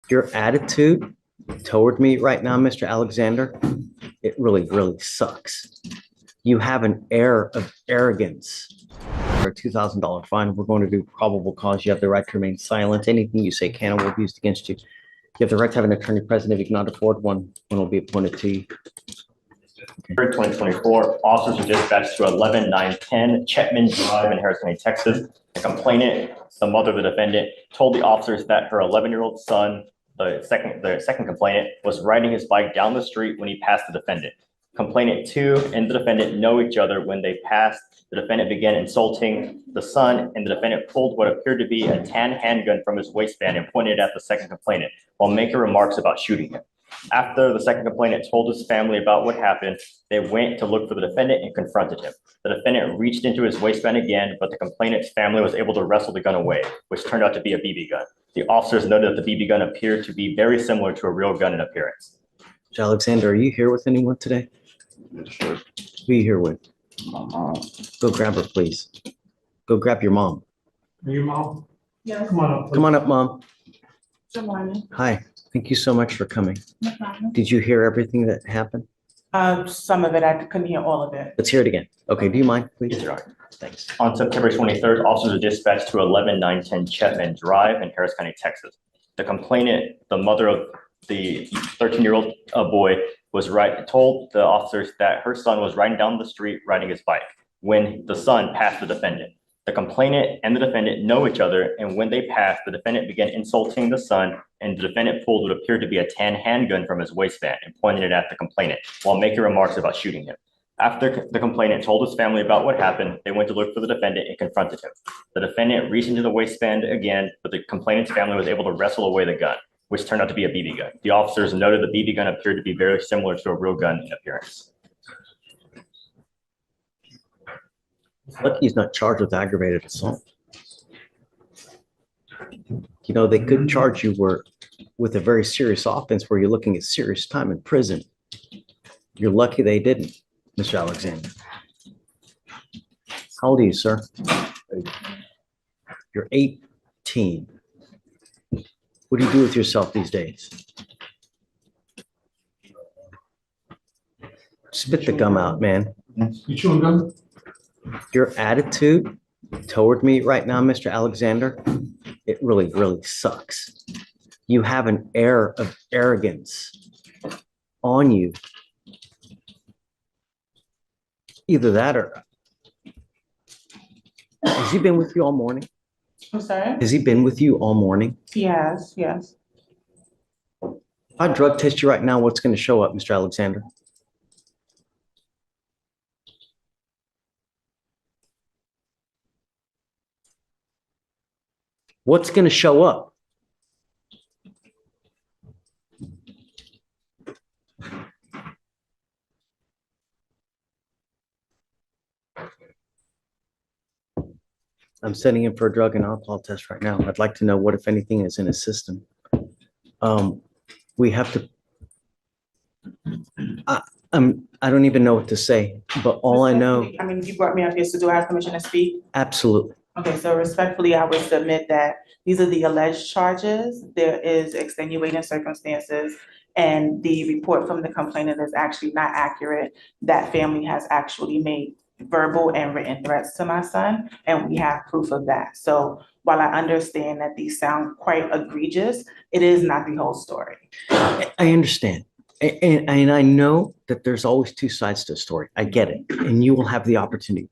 Your attitude toward me right now, Mr. Alexander, it really, really sucks. You have an air of arrogance. For a $2,000 fine, we're going to do probable cause. You have the right to remain silent. Anything you say can or will be used against you. You have the right to have an attorney present. If you cannot afford one will be appointed to you. 2024, officers were dispatched to 11910 Chetman Drive in Harris County, Texas. The complainant, the mother of the defendant, told the officers that her 11-year-old son, the second complainant, was riding his bike down the street when he passed the defendant. Complainant 2 and the defendant know each other. When they passed, the defendant began insulting the son, and the defendant pulled what appeared to be a tan handgun from his waistband and pointed it at the second complainant while making remarks about shooting him. After the second complainant told his family about what happened, they went to look for the defendant and confronted him. The defendant reached into his waistband again, but the complainant's family was able to wrestle the gun away, which turned out to be a BB gun. The officers noted that the BB gun appeared to be very similar to a real gun in appearance. Mr. Alexander, are you here with anyone today? Sure. Who are you here with? Go grab her, please. Go grab your mom. Are you mom? Yes. Come on up. Please. Come on up, Mom. Good morning. Hi. Thank you so much for coming. No problem. Did you hear everything that happened? Some of it, I couldn't hear all of it. Let's hear it again. Okay, do you mind, please? Yes, Your Honor. Thanks. On September 23rd, officers were dispatched to 11910 Chetman Drive in Harris County, Texas. The complainant, the mother of the 13-year-old boy, told the officers that her son was riding down the street riding his bike when the son passed the defendant. The complainant and the defendant know each other, and when they passed, the defendant began insulting the son, and the defendant pulled what appeared to be a tan handgun from his waistband and pointed it at the complainant while making remarks about shooting him. After the complainant told his family about what happened, they went to look for the defendant and confronted him. The defendant reached into the waistband again, but the complainant's family was able to wrestle away the gun, which turned out to be a BB gun. The officers noted the BB gun appeared to be very similar to a real gun in appearance. Lucky he's not charged with aggravated assault. You know, they could charge you with a very serious offense where you're looking at serious time in prison. You're lucky they didn't, Mr. Alexander. How old are you, sir? You're 18. What do you do with yourself these days? Spit the gum out, man. You chewing gum? Your attitude toward me right now, Mr. Alexander, it really, really sucks. You have an air of arrogance on you. Either that or has he been with you all morning? I'm sorry? Has he been with you all morning? Yes, yes. If I drug test you right now, what's going to show up, Mr. Alexander? What's going to show up? I'm sending him for a drug and alcohol test right now. I'd like to know what, if anything, is in his system. We have to. I don't even know what to say, but all I know. I mean, you brought me up here, so do I have permission to speak? Absolutely. Okay, so respectfully, I would submit that these are the alleged charges. There is extenuating circumstances, and the report from the complainant is actually not accurate. That family has actually made verbal and written threats to my son, and we have proof of that. So while I understand that these sound quite egregious, it is not the whole story. I understand. And I know that there's always two sides to a story. I get it. And you will have the opportunity.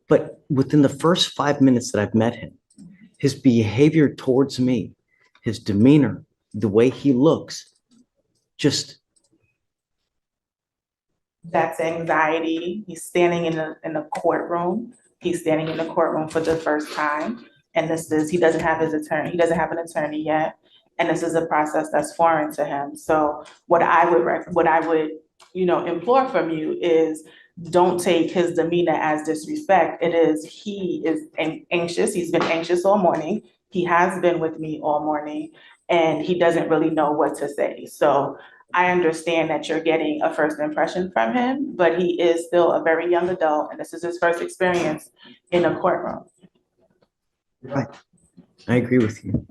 But within the first 5 minutes that I've met him, his behavior towards me, his demeanor, the way he looks, just. That's anxiety. He's standing in the courtroom. He's standing in the courtroom for the first time. And he doesn't have his attorney. He doesn't have an attorney yet. And this is a process that's foreign to him. So what I would, implore from you is don't take his demeanor as disrespect. He is anxious. He's been anxious all morning. He has been with me all morning, and he doesn't really know what to say. So I understand that you're getting a first impression from him, but he is still a very young adult, and this is his first experience in a courtroom. Right. I agree with you.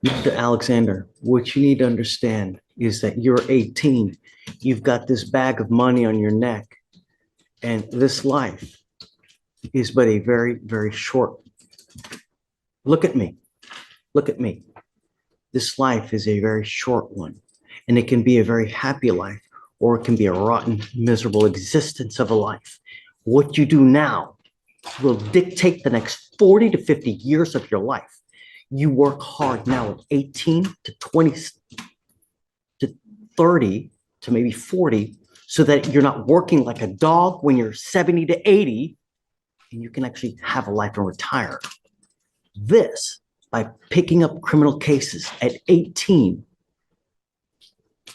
Mr. Alexander, what you need to understand is that you're 18. You've got this bag of money on your neck, and this life is but a very, very short. Look at me. Look at me. This life is a very short one, and it can be a very happy life, or it can be a rotten, miserable existence of a life. What you do now will dictate the next 40 to 50 years of your life. You work hard now at 18 to 20 to 30 to maybe 40, so that you're not working like a dog when you're 70 to 80, and you can actually have a life and retire. This, by picking up criminal cases at 18,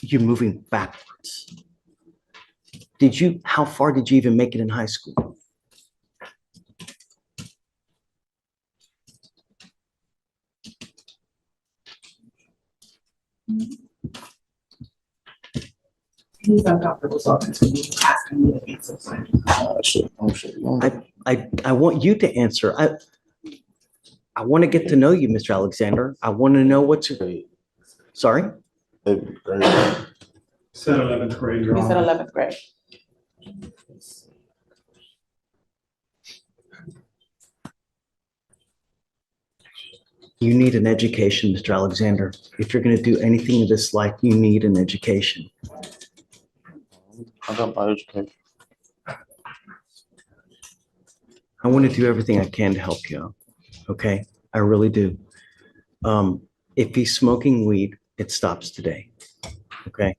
you're moving backwards. How far did you even make it in high school? He's uncomfortable talking to me, asking me to answer. I want you to answer. I want to get to know you, Mr. Alexander. I want to know what's sorry? Said 11th grade, Your He said Honor. 11th grade. You need an education, Mr. Alexander. If you're going to do anything in this life, you need an education. I got my education. I want to do everything I can to help you out. Okay? I really do. If he's smoking weed, it stops today. Okay?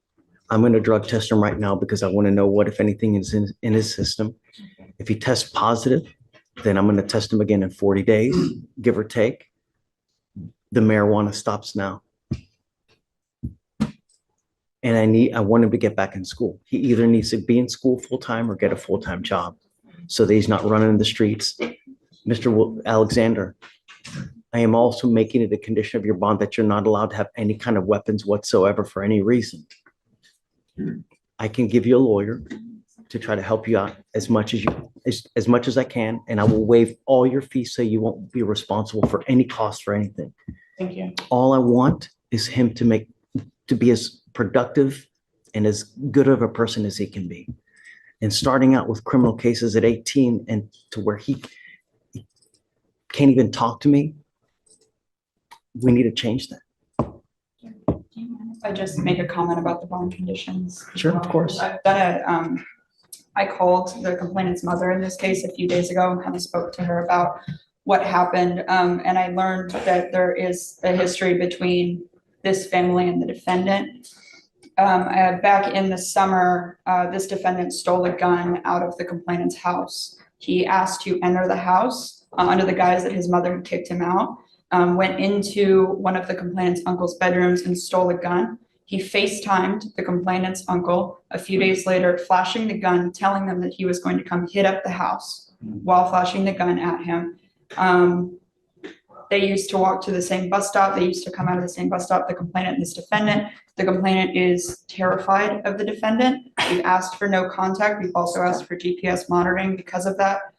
I'm going to drug test him right now because I want to know what, if anything, is in his system. If he tests positive, then I'm going to test him again in 40 days, give or take. The marijuana stops now. And I want him to get back in school. He either needs to be in school full-time or get a full-time job so that he's not running in the streets. Mr. Alexander, I am also making it a condition of your bond that you're not allowed to have any kind of weapons whatsoever for any reason. I can give you a lawyer to try to help you out as much as I can, and I will waive all your fees so you won't be responsible for any cost for anything. Thank you. All I want is him to be as productive and as good of a person as he can be. And starting out with criminal cases at 18 and to where he can't even talk to me, we need to change that. Do you mind if I just make a comment about the bond conditions? Sure, of course. I've done I called the complainant's mother in this case a few days ago and kind of spoke to her about what happened. And I learned that there is a history between this family and the defendant. Back in the summer, this defendant stole a gun out of the complainant's house. He asked to enter the house under the guise that his mother had kicked him out. Went into one of the complainant's uncle's bedrooms and stole a gun. He FaceTimed the complainant's uncle a few days later, flashing the gun, telling them that he was going to come hit up the house while flashing the gun at him. They used to walk to the same bus stop. They used to come out of the same bus stop, the complainant and this defendant. The complainant is terrified of the defendant. We've asked for no contact. We've also asked for GPS monitoring because of that.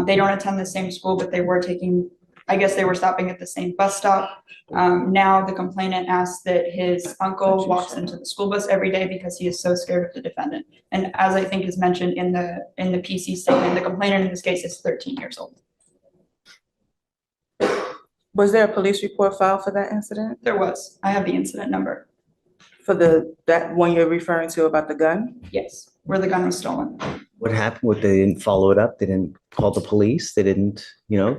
They don't attend the same school, but they were stopping at the same bus stop. Now the complainant asks that his uncle walks into the school bus every day because he is so scared of the defendant. And as I think is mentioned in the PC statement, the complainant in this case is 13 years old. Was there a police report filed for that incident? There was. I have the incident number. For that one you're referring to about the gun? Yes, where the gun was stolen. What happened? They didn't follow it up. They didn't call the police. They didn't,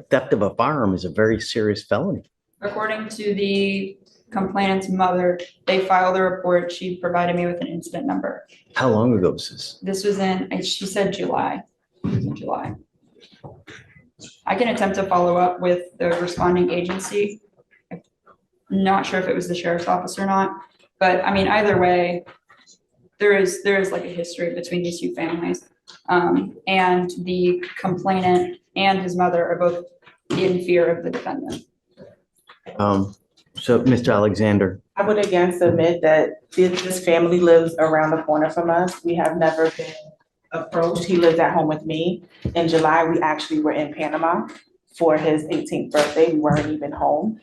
theft of a firearm is a very serious felony. According to the complainant's mother, they filed a report. She provided me with an incident number. How long ago was this? This was she said July. It was in July. I can attempt to follow up with the responding agency. I'm not sure if it was the sheriff's office or not, but I mean, either way, there is like a history between these two families. And the complainant and his mother are both in fear of the defendant. So, Mr. Alexander, I would again submit that this family lives around the corner from us. We have never been approached. He lives at home with me. In July, we actually were in Panama. for his 18th birthday. We weren't even home.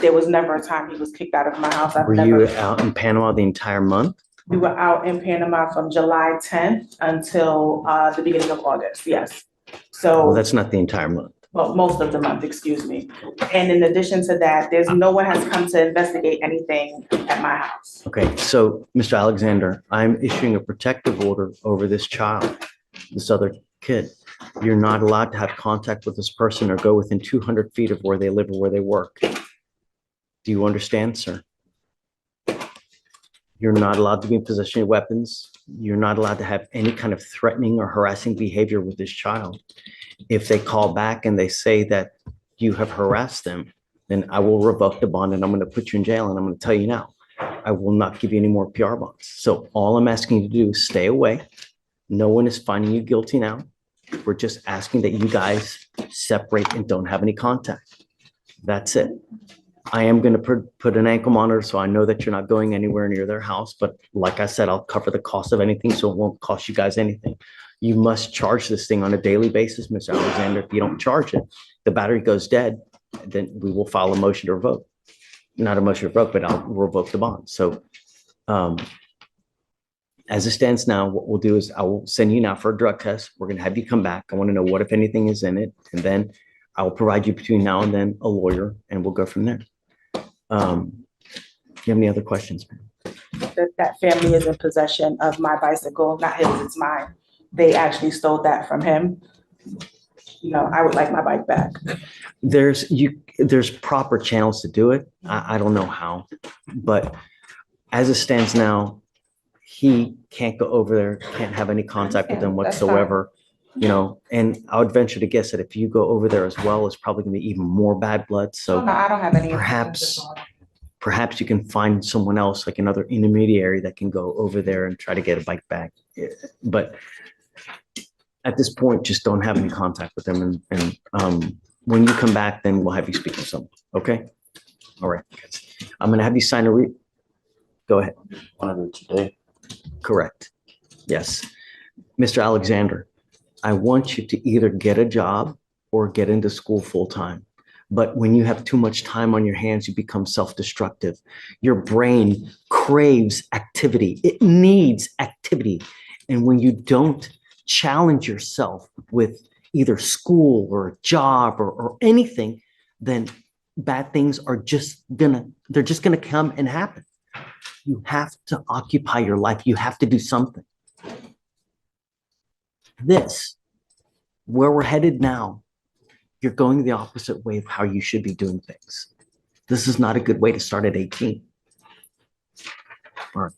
There was never a time he was kicked out of my house. Were you out in Panama the entire month? We were out in Panama from July 10th until the beginning of August, yes. Well, So, that's not the entire month. well, most of the month, excuse me. And in addition to that, there's no one has come to investigate anything at my house. Okay, so Mr. Alexander, I'm issuing a protective order over this child, this other kid. You're not allowed to have contact with this person or go within 200 feet of where they live or where they work. Do you understand, sir? You're not allowed to be in possession of weapons. You're not allowed to have any kind of threatening or harassing behavior with this child. If they call back and they say that you have harassed them, then I will revoke the bond and I'm going to put you in jail. And I'm going to tell you now, I will not give you any more PR bonds. So all I'm asking you to do is stay away. No one is finding you guilty now. We're just asking that you guys separate and don't have any contact. That's it. I am going to put an ankle monitor so I know that you're not going anywhere near their house. But like I said, I'll cover the cost of anything, so it won't cost you guys anything. You must charge this thing on a daily basis, Mr. Alexander. If you don't charge it, the battery goes dead, then we will file a motion to revoke. Not a motion to revoke, but I'll revoke the bond. So as it stands now, what we'll do is I will send you now for a drug test. We're going to have you come back. I want to know what, if anything, is in it. And then I will provide you between now and then a lawyer, and we'll go from there. Do you have any other questions, ma'am? That family is in possession of my bicycle, not his, it's mine. They actually stole that from him. You know, I would like my bike back. There's proper channels to do it. I don't know how, but as it stands now, he can't go over there, can't have any contact with them That's fine. whatsoever. You know, and I would venture to guess that if you go over there as well, it's probably going to be even more bad blood. So No, I don't have any. perhaps you can find someone else, like another intermediary, that can go over there and try to get a bike back. But at this point, just don't have any contact with them. And when you come back, then we'll have you speak to someone. Okay. All right. I'm going to have you sign a go ahead. Want to do it today? Correct. Yes. Mr. Alexander, I want you to either get a job or get into school full time. But when you have too much time on your hands, you become self-destructive. Your brain craves activity. It needs activity. And when you don't challenge yourself with either school or a job or anything, then bad things are they're just gonna come and happen. You have to occupy your life. You have to do something. Where we're headed now, you're going the opposite way of how you should be doing things. This is not a good way to start at 18. All right.